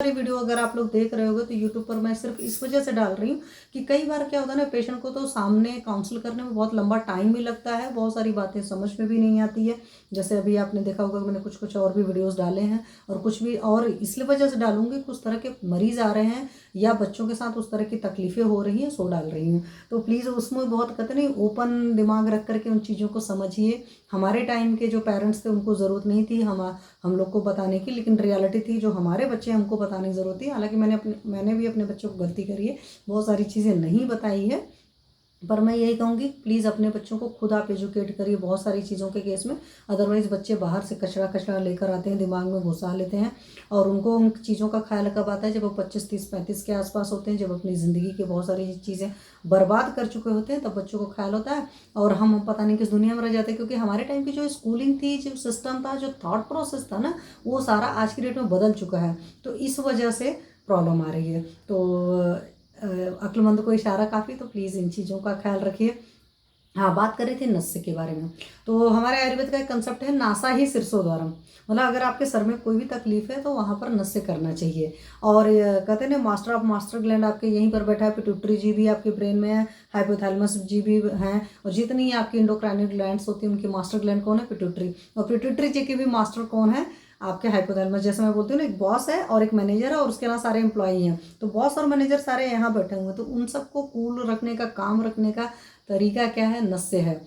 सारी वीडियो अगर आप लोग देख रहे होगे तो यूट्यूब पर मैं सिर्फ इस वजह से डाल रही हूँ कि कई बार क्या होता है ना, पेशेंट को तो सामने काउंसल करने में बहुत लंबा टाइम भी लगता है, बहुत सारी बातें समझ में भी नहीं आती है। जैसे अभी आपने देखा होगा मैंने कुछ कुछ और भी वीडियोस डाले हैं, और कुछ भी और इसलिए वजह से डालूंगी, कुछ तरह के मरीज आ रहे हैं या बच्चों के साथ उस तरह की तकलीफें हो रही हैं, सो डाल रही हूँ। तो प्लीज़ उसमें बहुत कहते नहीं, ओपन दिमाग रख करके उन चीज़ों को समझिए। हमारे टाइम के जो पेरेंट्स थे उनको ज़रूरत नहीं थी हम लोग को बताने की, लेकिन रियलिटी थी जो हमारे बच्चे हमको बताने की ज़रूरत थी। हालांकि मैंने भी अपने बच्चों को गलती करी है, बहुत सारी चीज़ें नहीं बताई है, पर मैं यही कहूँगी प्लीज़ अपने बच्चों को खुद आप एजुकेट करिए बहुत सारी चीज़ों के केस में। अदरवाइज़ बच्चे बाहर से कचरा कचरा लेकर आते हैं, दिमाग में घुसा लेते हैं, और उनको उन चीज़ों का ख्याल कब आता है, जब वो 25, 30, 35 के आसपास होते हैं, जब अपनी ज़िंदगी की बहुत सारी चीज़ें बर्बाद कर चुके होते हैं, तब बच्चों को ख्याल होता है और हम पता नहीं किस दुनिया में रह जाते हैं। क्योंकि हमारे टाइम की जो स्कूलिंग थी, जो सिस्टम था, जो थॉट प्रोसेस था ना, वो सारा आज की डेट में बदल चुका है। तो इस वजह से प्रॉब्लम आ रही है। तो अक्लमंद को इशारा काफ़ी, तो प्लीज़ इन चीज़ों का ख्याल रखिए। हाँ, बात कर रहे थे नस्य के बारे में। तो हमारे आयुर्वेद का एक कंसेप्ट है, नासा ही सिरसोद्वारम। मतलब अगर आपके सर में कोई भी तकलीफ है तो वहाँ पर नस्य करना चाहिए। और कहते हैं ना, मास्टर ऑफ मास्टर ग्लैंड आपके यहीं पर बैठा है, पिट्यूटरी जी भी आपके ब्रेन में है, हाइपोथैलेमस जी भी हैं, और जितनी आपकी इंडोक्राइनल ग्लैंड्स होती हैं उनकी मास्टर ग्लैंड कौन है? पिट्यूटरी। और पिट्यूटरी जी की भी मास्टर कौन है? आपके हाइपोथैलेमस। जैसे मैं बोलती हूँ ना, एक बॉस है और एक मैनेजर है, और उसके अलावा सारे एम्प्लॉई हैं। तो बॉस और मैनेजर सारे यहाँ बैठे हुए हैं, तो उन सबको कूल रखने का, काम रखने का तरीका क्या है? नस्य है।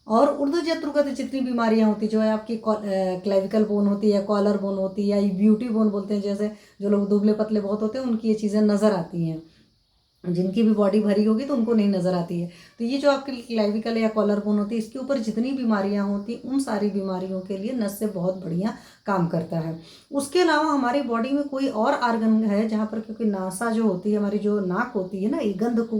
और ऊर्ध्व जत्रुगत जितनी बीमारियां होती, जो है आपकी क्लेविकल बोन होती है, कॉलर बोन होती है, या ब्यूटी बोन बोलते हैं, जैसे जो लोग दुबले पतले बहुत होते हैं उनकी ये चीज़ें नज़र आती हैं। जिनकी भी बॉडी भरी होगी तो उनको नहीं नज़र आती है। तो ये जो आपकी क्लेविकल या कॉलर बोन होती है, इसके ऊपर जितनी बीमारियां होती, उन सारी बीमारियों के लिए नस्य बहुत बढ़िया काम करता है। उसके अलावा हमारी बॉडी में कोई और आर्गन है जहाँ पर, क्योंकि नासा जो होती है, हमारी जो नाक होती है ना, ये गंध को,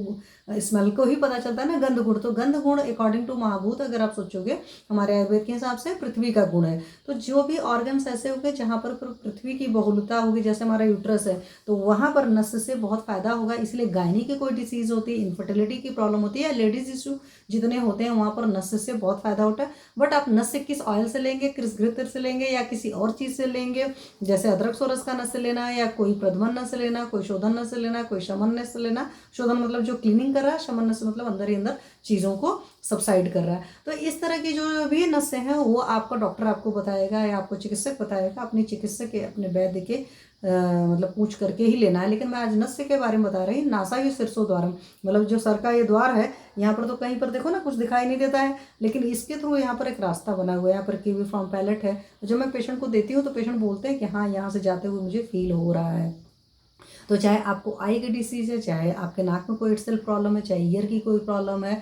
स्मेल को ही पता चलता है ना, गंध गुण। तो गंध गुण अकॉर्डिंग टू महाभूत अगर आप सोचोगे, हमारे आयुर्वेद के हिसाब से पृथ्वी का गुण है। तो जो भी ऑर्गन्स ऐसे होंगे जहाँ पर पृथ्वी की बहुलता होगी, जैसे हमारा यूट्रस है, तो वहाँ पर नस्य से बहुत फायदा होगा। इसलिए गायनी की कोई डिसीज होती है, इनफर्टिलिटी की प्रॉब्लम होती है, या लेडीज इशू जितने होते हैं, वहाँ पर नस्य से बहुत फायदा होता है। बट आप नस्य किस ऑयल से लेंगे, किस घृत से लेंगे, या किसी और चीज़ से लेंगे, जैसे अदरक सोरस का नस्य लेना है, या कोई प्रधमन नस्य लेना, कोई शोधन नस्य लेना, कोई शमन नस्य लेना। शोधन मतलब जो क्लीनिंग कर रहा है, शमन नस्य मतलब अंदर ही अंदर चीज़ों को सबसाइड कर रहा है। तो इस तरह की जो भी नस्य हैं वो आपका डॉक्टर आपको बताएगा, या आपको चिकित्सक बताएगा। अपने चिकित्सक के, अपने वैद्य के मतलब पूछ करके ही लेना है। लेकिन मैं आज नस्य के बारे में बता रही हूँ। नासा ही शीर्षोद्वारम, मतलब जो सर का ये द्वार है, यहाँ पर तो कहीं पर देखो ना कुछ दिखाई नहीं देता है, लेकिन इसके थ्रू यहाँ पर एक रास्ता बना हुआ है। यहाँ पर कीवी फ्रॉम पैलेट है। जब मैं पेशेंट को देती हूँ तो पेशेंट बोलते हैं कि हाँ, यहाँ से जाते हुए मुझे फील हो रहा है। तो चाहे आपको आई की डिसीज़ है, चाहे आपके नाक में कोई इटसेल्फ प्रॉब्लम है, चाहे ईयर की कोई प्रॉब्लम है,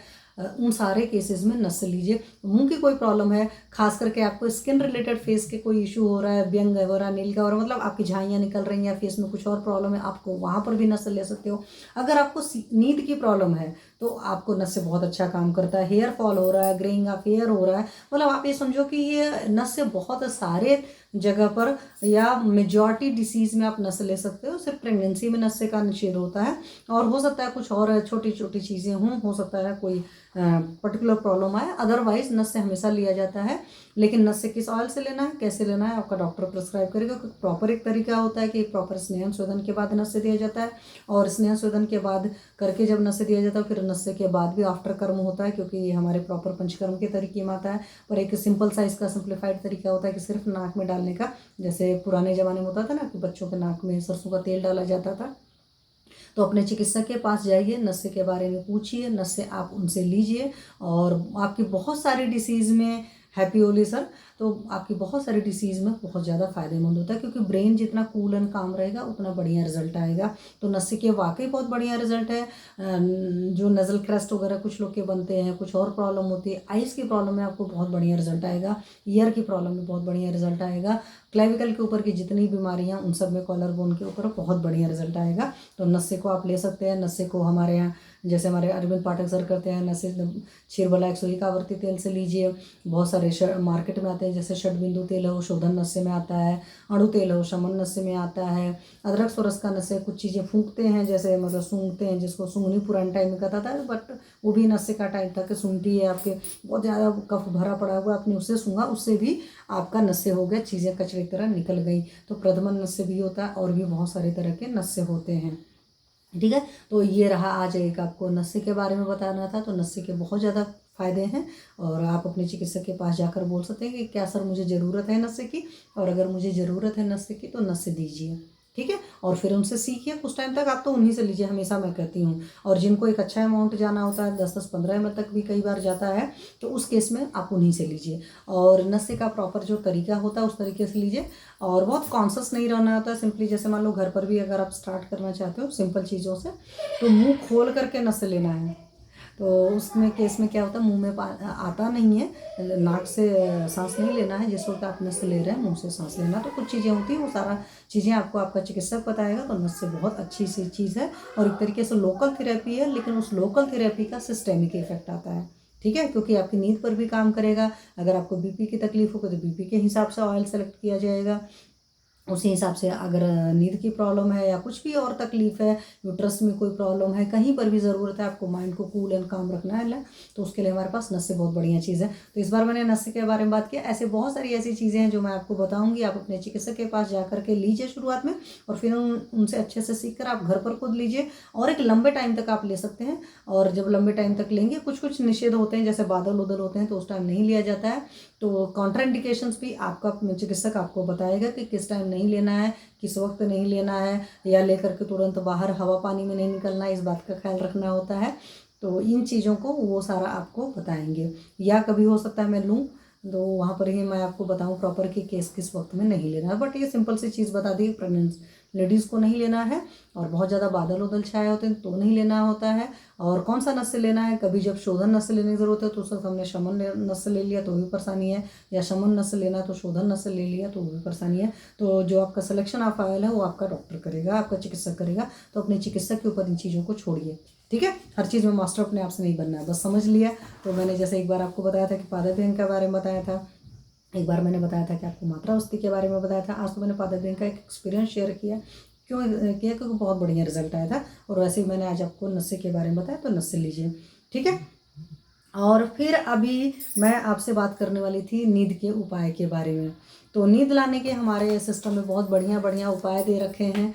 उन सारे केसेस में नस लीजिए। मुंह की कोई प्रॉब्लम है, खास करके आपको स्किन रिलेटेड फेस के कोई इशू हो रहा है, व्यंग हो रहा है, नील का हो रहा है, मतलब आपकी झाइयाँ निकल रही हैं, या फेस में कुछ और प्रॉब्लम है, आपको वहाँ पर भी नस ले सकते हो। अगर आपको नींद की प्रॉब्लम है तो आपको नस से बहुत अच्छा काम करता है। हेयर फॉल हो रहा है, ग्रेइंग ऑफ हेयर हो रहा है, मतलब आप ये समझो कि ये नस से बहुत सारे जगह पर, या मेजॉरिटी डिसीज़ में आप नस ले सकते हो। सिर्फ प्रेगनेंसी में नशे का निषेध होता है, और हो सकता है कुछ और छोटी छोटी चीज़ें हों, हो सकता है कोई पर्टिकुलर प्रॉब्लम आए, अदरवाइज नस से हमेशा लिया जाता है। लेकिन नस से किस ऑयल से लेना है, कैसे लेना है, आपका डॉक्टर प्रिस्क्राइब करेगा। प्रॉपर एक तरीका होता है कि प्रॉपर स्नेहन शोधन के बाद नस से दिया जाता है, और स्नेहन शोधन के बाद करके जब नस से दिया जाता है, फिर नस के बाद भी आफ्टर कर्म होता है, क्योंकि ये हमारे प्रॉपर पंचकर्म के तरीके में आता है। पर एक सिंपल सा इसका सिंप्लीफाइड तरीका होता है कि सिर्फ नाक में डालने का, जैसे पुराने ज़माने में होता था ना कि बच्चों के नाक में सरसों का तेल डाला जाता था। तो अपने चिकित्सक के पास जाइए, नस्य के बारे में पूछिए, नस्य आप उनसे लीजिए, और आपकी बहुत सारी डिसीज़ में हैप्पी होली सर। तो आपकी बहुत सारी डिसीज़ में बहुत ज़्यादा फायदेमंद होता है, क्योंकि ब्रेन जितना कूल एंड काम रहेगा उतना बढ़िया रिजल्ट आएगा। तो नस्य के वाकई बहुत बढ़िया रिजल्ट है। जो नज़ल क्रस्ट वगैरह कुछ लोग के बनते हैं, कुछ और प्रॉब्लम होती है, आइज़ की प्रॉब्लम में आपको बहुत बढ़िया रिजल्ट आएगा, ईयर की प्रॉब्लम में बहुत बढ़िया रिजल्ट आएगा, क्लेविकल के ऊपर की जितनी बीमारियाँ उन सब में, कॉलर बोन के ऊपर बहुत बढ़िया रिजल्ट आएगा। तो नस्य को आप ले सकते हैं। नस्य को हमारे यहाँ, जैसे हमारे अरविंद पाठक सर करते हैं, नस्य क्षीरबला 101 आवर्ती तेल से लीजिए। बहुत सारे मार्केट में आते हैं, जैसे षडबिंदु तेल है वो शोधन नस्य में आता है, अणु तेल है वो शमन नस्य में आता है, अदरक सोरस का नस्य कुछ चीज़ें फूंकते हैं, जैसे मतलब सूंघते हैं, जिसको सूंघनी पुराने टाइम में कहता था, बट वो भी नस्य का टाइम था कि सूंघती है, आपके बहुत ज़्यादा कफ भरा पड़ा हुआ, आपने उससे सूंघा, उससे भी आपका नस्से हो गया, चीज़ें कचरे की तरह निकल गई। तो प्रधमन नस्से भी होता है और भी बहुत सारे तरह के नस्से होते हैं। ठीक है, तो ये रहा आज एक आपको नस्से के बारे में बताना था। तो नस्से के बहुत ज़्यादा फ़ायदे हैं और आप अपने चिकित्सक के पास जाकर बोल सकते हैं कि क्या सर मुझे ज़रूरत है नस्से की, और अगर मुझे ज़रूरत है नस्से की तो नस्से दीजिए। ठीक है, और फिर उनसे सीखिए कुछ टाइम तक, आप तो उन्हीं से लीजिए, हमेशा मैं कहती हूँ। और जिनको एक अच्छा अमाउंट जाना होता है, 10-10 15 ml तक भी कई बार जाता है, तो उस केस में आप उन्हीं से लीजिए। और नस्से का प्रॉपर जो तरीका होता है उस तरीके से लीजिए, और बहुत कॉन्शियस नहीं रहना होता है। सिंपली जैसे मान लो घर पर भी अगर आप स्टार्ट करना चाहते हो सिंपल चीज़ों से, तो मुंह खोल करके नस लेना है। तो उसमें केस में क्या होता है, मुंह में आता नहीं है, नाक से सांस नहीं लेना है। जिस वक्त आप नस ले रहे हैं मुंह से सांस लेना। तो कुछ चीज़ें होती हैं, वो सारा चीज़ें आपको आपका चिकित्सक बताएगा। तो नस से बहुत अच्छी सी चीज़ है और एक तरीके से लोकल थेरेपी है, लेकिन उस लोकल थेरेपी का सिस्टेमिक इफेक्ट आता है। ठीक है, क्योंकि आपकी नींद पर भी काम करेगा। अगर आपको बीपी की तकलीफ होगी तो बीपी के हिसाब से ऑयल सेलेक्ट किया जाएगा, उसी हिसाब से। अगर नींद की प्रॉब्लम है या कुछ भी और तकलीफ है, यूट्रस में कोई प्रॉब्लम है, कहीं पर भी ज़रूरत है आपको माइंड को कूल एंड काम रखना है, तो उसके लिए हमारे पास नस्से बहुत बढ़िया चीज़ है। तो इस बार मैंने नस्से के बारे में बात किया। ऐसे बहुत सारी ऐसी चीज़ें हैं जो मैं आपको बताऊंगी। आप अपने चिकित्सक के पास जा करके लीजिए शुरुआत में, और फिर उनसे अच्छे से सीख कर आप घर पर खुद लीजिए, और एक लंबे टाइम तक आप ले सकते हैं। और जब लंबे टाइम तक लेंगे, कुछ कुछ निषेध होते हैं, जैसे बादल उदल होते हैं, तो उस टाइम नहीं लिया जाता है। तो कॉन्ट्राइंडिकेशंस भी आपका चिकित्सक आपको बताएगा कि किस टाइम नहीं लेना है, किस वक्त नहीं लेना है, या लेकर के तुरंत बाहर हवा पानी में नहीं निकलना है, इस बात का ख्याल रखना होता है। तो इन चीज़ों को वो सारा आपको बताएंगे। या कभी हो सकता है मैं लूँ, तो वहाँ पर ही मैं आपको बताऊँ प्रॉपर कि किस वक्त में नहीं लेना है। बट ये सिंपल सी चीज़ बता दी, प्रेगनेंट लेडीज़ को नहीं लेना है, और बहुत ज़्यादा बादल उदल छाए होते हैं तो नहीं लेना होता है। और कौन सा नस्से लेना है, कभी जब शोधन नस्से लेने की ज़रूरत है तो उस वक्त हमने शमन नस्से ले लिया तो भी परेशानी है, या शमन नस्से लेना है तो शोधन नस्से ले लिया तो भी परेशानी है। तो जो आपका सिलेक्शन ऑफ ऑयल है वो आपका डॉक्टर करेगा, आपका चिकित्सक करेगा। तो अपने चिकित्सक के ऊपर इन चीज़ों को छोड़िए। ठीक है, हर चीज़ में मास्टर अपने आप से नहीं बनना है, बस समझ लिया। तो मैंने जैसे एक बार आपको बताया था कि पादप बैंक के बारे में बताया था, एक बार मैंने बताया था कि आपको मात्रावस्थी के बारे में बताया था। आज तो मैंने पादप बैंक का एक एक्सपीरियंस शेयर किया, क्यों किया, क्योंकि बहुत बढ़िया रिजल्ट आया था। और वैसे ही मैंने आज आपको नस्से के बारे में बताया, तो नस्से लीजिए। ठीक है, और फिर अभी मैं आपसे बात करने वाली थी नींद के उपाय के बारे में। तो नींद लाने के हमारे सिस्टम में बहुत बढ़िया बढ़िया उपाय दे रखे हैं।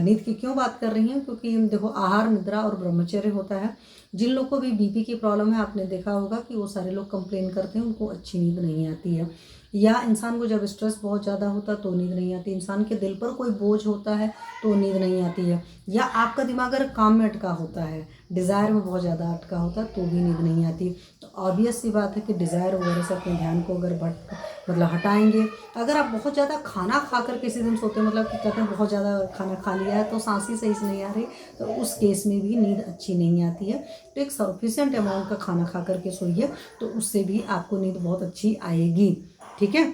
नींद की क्यों बात कर रही हूँ, क्योंकि देखो आहार, निद्रा और ब्रह्मचर्य होता है। जिन लोग को भी बीपी की प्रॉब्लम है, आपने देखा होगा कि वो सारे लोग कंप्लेन करते हैं, उनको अच्छी नींद नहीं आती है। या इंसान को जब स्ट्रेस बहुत ज़्यादा होता है तो नींद नहीं आती, इंसान के दिल पर कोई बोझ होता है तो नींद नहीं आती है, या आपका दिमाग अगर काम में अटका होता है, डिज़ायर में बहुत ज़्यादा अटका होता है, तो भी नींद नहीं आती। तो ऑब्वियस सी बात है कि डिज़ायर वगैरह से अपने ध्यान को अगर हटाएंगे। अगर आप बहुत ज़्यादा खाना खाकर किसी दिन सोते हैं, मतलब कि कहते हैं बहुत ज़्यादा खाना खा लिया है तो सांस ही सही से नहीं आ रही, तो उस केस में भी नींद अच्छी नहीं आती है। तो एक सफिशिएंट अमाउंट का खाना खा करके सोइए, तो उससे भी आपको नींद बहुत अच्छी आएगी। ठीक है,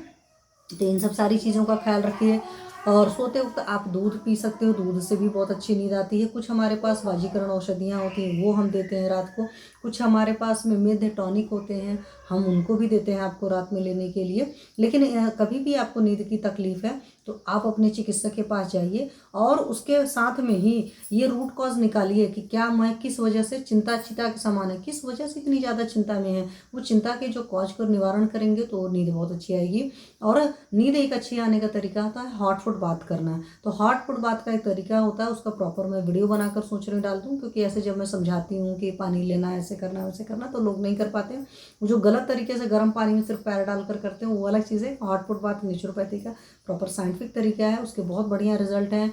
तो इन सब सारी चीज़ों का ख्याल रखिए। और सोते वक्त आप दूध पी सकते हो, दूध से भी बहुत अच्छी नींद आती है। कुछ हमारे पास वाजीकरण औषधियाँ होती हैं, वो हम देते हैं रात को। कुछ हमारे पास में मेद टॉनिक होते हैं, हम उनको भी देते हैं आपको रात में लेने के लिए। लेकिन कभी भी आपको नींद की तकलीफ है तो आप अपने चिकित्सक के पास जाइए, और उसके साथ में ही ये रूट कॉज निकालिए कि क्या मैं किस वजह से चिंता के समान है, किस वजह से इतनी ज़्यादा चिंता में है। वो चिंता के जो कॉज को निवारण करेंगे तो नींद बहुत अच्छी आएगी। और नींद एक अच्छी आने का तरीका होता है हॉट फुट बात करना। तो हॉट फुट बात का एक तरीका होता है, उसका प्रॉपर मैं वीडियो बनाकर सोच रही डाल दूँ, क्योंकि ऐसे जब मैं समझाती हूँ कि पानी लेना, ऐसे करना, वैसे करना, तो लोग नहीं कर पाते। वो जो गलत तरीके से गर्म पानी में सिर्फ पैर डालकर करते हैं वो अलग चीज़ है। हॉट फुट बात नेचुरोपैथी का प्रॉपर साइंटिफिक तरीका है, उसके बहुत बढ़िया रिजल्ट हैं।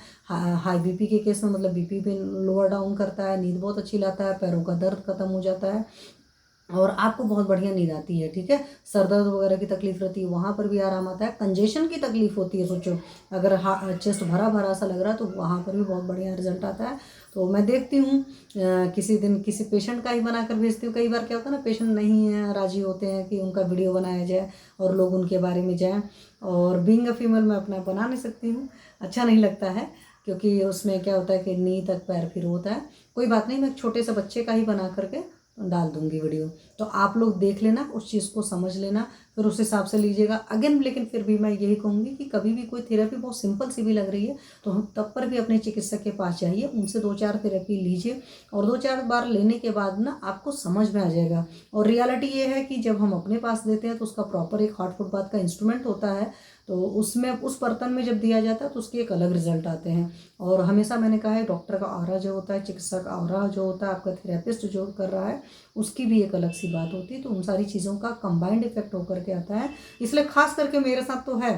हाई बीपी के केस में मतलब बीपी भी लोअर डाउन करता है, नींद बहुत अच्छी लाता है, पैरों का दर्द खत्म हो जाता है, और आपको बहुत बढ़िया नींद आती है। ठीक है, सर दर्द वगैरह की तकलीफ रहती है वहाँ पर भी आराम आता है। कंजेशन की तकलीफ होती है, सोचो अगर चेस्ट भरा भरा सा लग रहा है तो वहाँ पर भी बहुत बढ़िया रिजल्ट आता है। तो मैं देखती हूँ किसी दिन किसी पेशेंट का ही बनाकर भेजती हूँ। कई बार क्या होता है ना, पेशेंट नहीं राजी होते हैं कि उनका वीडियो बनाया जाए और लोग उनके बारे में जाएँ, और बीइंग अ फीमेल मैं अपना बना नहीं सकती हूँ, अच्छा नहीं लगता है, क्योंकि उसमें क्या होता है कि नी तक पैर फिर होता है। कोई बात नहीं, मैं छोटे से बच्चे का ही बना करके डाल दूँगी वीडियो, तो आप लोग देख लेना, उस चीज़ को समझ लेना, फिर उस हिसाब से लीजिएगा। अगेन लेकिन फिर भी मैं यही कहूँगी कि कभी भी कोई थेरेपी बहुत सिंपल सी भी लग रही है तो हम तब पर भी अपने चिकित्सक के पास जाइए, उनसे 2-4 थेरेपी लीजिए और 2-4 बार लेने के बाद ना आपको समझ में आ जाएगा। और रियलिटी ये है कि जब हम अपने पास देते हैं तो उसका प्रॉपर एक हार्ट फुट बाथ का इंस्ट्रूमेंट होता है, तो उसमें उस बर्तन में जब दिया जाता है तो उसके एक अलग रिजल्ट आते हैं। और हमेशा मैंने कहा है डॉक्टर का ऑरा जो होता है, चिकित्सक का ऑरा जो होता है, आपका थेरेपिस्ट जो कर रहा है उसकी भी एक अलग सी बात होती है। तो उन सारी चीज़ों का कंबाइंड इफेक्ट होकर के आता है। इसलिए खास करके मेरे साथ तो है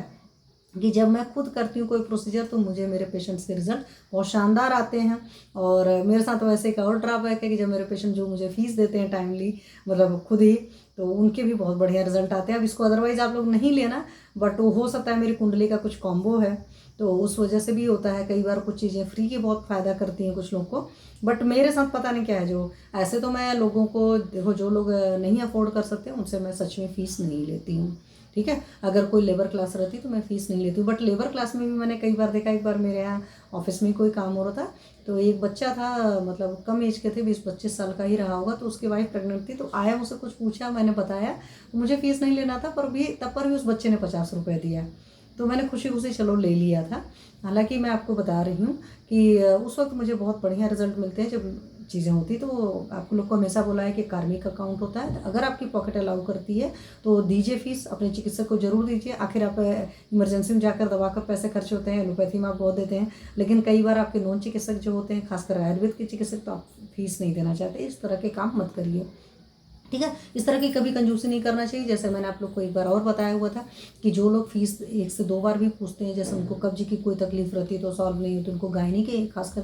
कि जब मैं खुद करती हूँ कोई प्रोसीजर तो मुझे मेरे पेशेंट्स के रिजल्ट बहुत शानदार आते हैं। और मेरे साथ वैसे एक और ड्रॉबैक है कि जब मेरे पेशेंट जो मुझे फीस देते हैं टाइमली, मतलब खुद ही, तो उनके भी बहुत बढ़िया रिजल्ट आते हैं। अब इसको अदरवाइज़ आप लोग नहीं लेना, बट वो हो सकता है मेरी कुंडली का कुछ कॉम्बो है, तो उस वजह से भी होता है। कई बार कुछ चीज़ें फ्री की बहुत फ़ायदा करती हैं कुछ लोग को, बट मेरे साथ पता नहीं क्या है। जो ऐसे तो मैं लोगों को देखो, जो लोग नहीं अफोर्ड कर सकते उनसे मैं सच में फ़ीस नहीं लेती हूँ, ठीक है। अगर कोई लेबर क्लास रहती तो मैं फ़ीस नहीं लेती हूँ, बट लेबर क्लास में भी मैंने कई बार देखा। एक बार मेरे यहाँ ऑफिस में कोई काम हो रहा था, तो एक बच्चा था, मतलब कम एज के थे, 20-25 साल का ही रहा होगा, तो उसकी वाइफ प्रेग्नेंट थी। तो आया, मुझसे कुछ पूछा, मैंने बताया, तो मुझे फ़ीस नहीं लेना था, पर भी तब पर भी उस बच्चे ने 50 रुपये दिया, तो मैंने खुशी खुशी चलो ले लिया था। हालांकि मैं आपको बता रही हूँ कि उस वक्त मुझे बहुत बढ़िया रिजल्ट मिलते हैं जब चीज़ें होती। तो आप लोग को हमेशा बोला है कि कार्मिक अकाउंट होता है, तो अगर आपकी पॉकेट अलाउ करती है तो दीजिए फीस, अपने चिकित्सक को जरूर दीजिए। आखिर आप इमरजेंसी में जाकर दवा का पैसे खर्च होते हैं, एलोपैथी में आप बहुत देते हैं, लेकिन कई बार आपके नॉन चिकित्सक जो होते हैं, खासकर आयुर्वेद के चिकित्सक, तो आप फीस नहीं देना चाहते। इस तरह के काम मत करिए, ठीक है। इस तरह की कभी कंजूसी नहीं करना चाहिए। जैसे मैंने आप लोग को एक बार और बताया हुआ था कि जो लोग फीस 1 से 2 बार भी पूछते हैं, जैसे उनको कब्ज की कोई तकलीफ रहती है तो सॉल्व नहीं होती, उनको गायनी के खासकर